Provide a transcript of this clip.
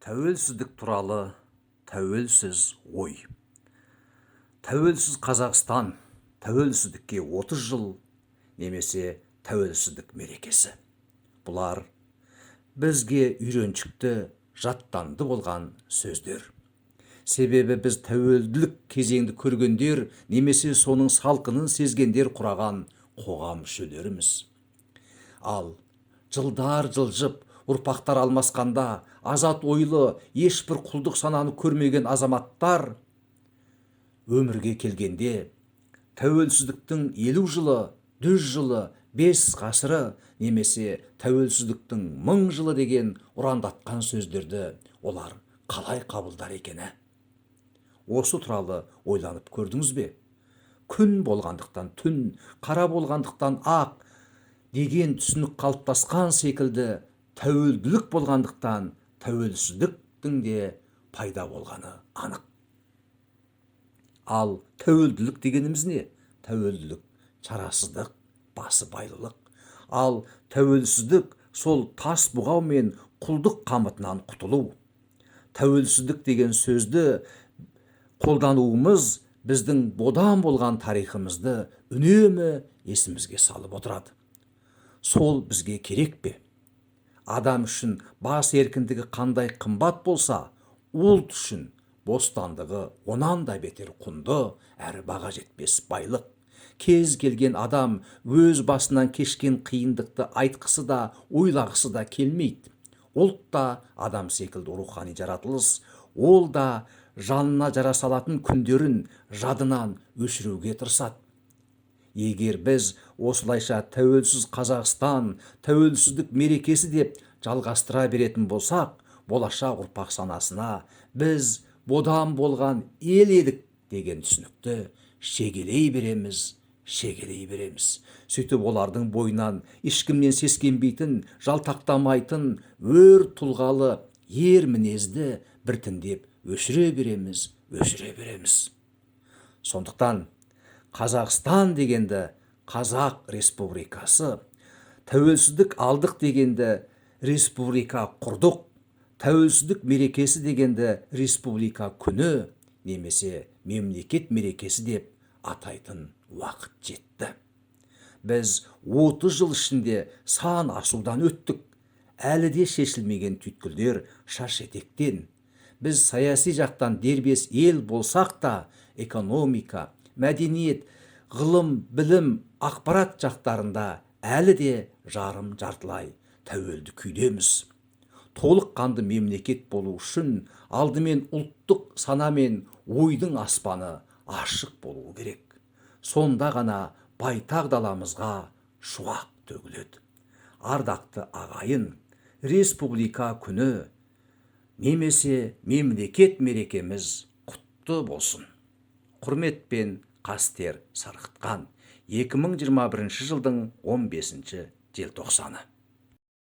Тәуелсіздік туралы тәуелсіз ой. Тәуелсіз Қазақстан, тәуелсіздікке 30 жыл немесе тәуелсіздік мерекесі. Бұлар бізге үйреншікті, жаттанды болған сөздер. Себебі біз тәуелділік кезеңді көргендер немесе соның салқынын сезгендер құраған қоғам мүшелеріміз. Ал жылдар жылжып, ұрпақтар алмасқанда азат ойлы, ешбір құлдық сананы көрмеген азаматтар өмірге келгенде тәуелсіздіктің 50 жылы, 100 жылы, 5 ғасыры немесе тәуелсіздіктің 1000 жылы деген ұрандатқан сөздерді олар қалай қабылдар екені? Осы туралы ойланып көрдіңіз бе? Күн болғандықтан түн, қара болғандықтан ақ деген түсінік қалыптасқан секілді, тәуелділік болғандықтан тәуелсіздіктің де пайда болғаны анық. Ал тәуелділік дегеніміз не? Тәуелділік шарасыздық, басыбайлылық. Ал тәуелсіздік сол тас бұғау мен құлдық қамытынан құтылу. Тәуелсіздік деген сөзді қолдануымыз біздің бодан болған тарихымызды үнемі есімізге салып отырады. Сол бізге керек пе? Адам үшін бас еркіндігі қандай қымбат болса, ұлт үшін бостандығы онан да бетер құнды әрі баға жетпес байлық. Кез келген адам өз басынан кешкен қиындықты айтқысы да, ойлағысы да келмейді. Ұлт та адам секілді рухани жаратылыс, ол да жанына жара салатын күндерін жадынан өшіруге тырысады. Егер біз осылайша тәуелсіз Қазақстан, тәуелсіздік мерекесі деп жалғастыра беретін болсақ, болашақ ұрпақ санасына біз бодан болған ел едік деген түсінікті шегелей береміз. Сөйтіп олардың бойынан ешкімнен сескенбейтін, жалтақтамайтын, өр тұлғалы, ер мінезді біртіндеп өшіре береміз. Сондықтан Қазақстан дегенді Қазақ Республикасы, тәуелсіздік алдық дегенді республика құрдық, тәуелсіздік мерекесі дегенді республика күні немесе мемлекет мерекесі деп атайтын уақыт жетті. Біз 30 жыл ішінде сан асудан өттік. Әлі де шешілмеген түйткілдер шаш етектен. Біз саяси жақтан дербес ел болсақ та, экономика, мәдениет, ғылым, білім, ақпарат жақтарында әлі де жарым-жартылай тәуелді күйдеміз. Толық қанды мемлекет болу үшін алдымен ұлттық сана мен ойдың аспаны ашық болуы керек. Сонда ғана байтақ даламызға шуақ төгіледі. Ардақты ағайын, республика күні немесе мемлекет мерекеміз құтты болсын. Құрметпен Қастер Сарқытқан, 2021 жылдың 15 желтоқсаны.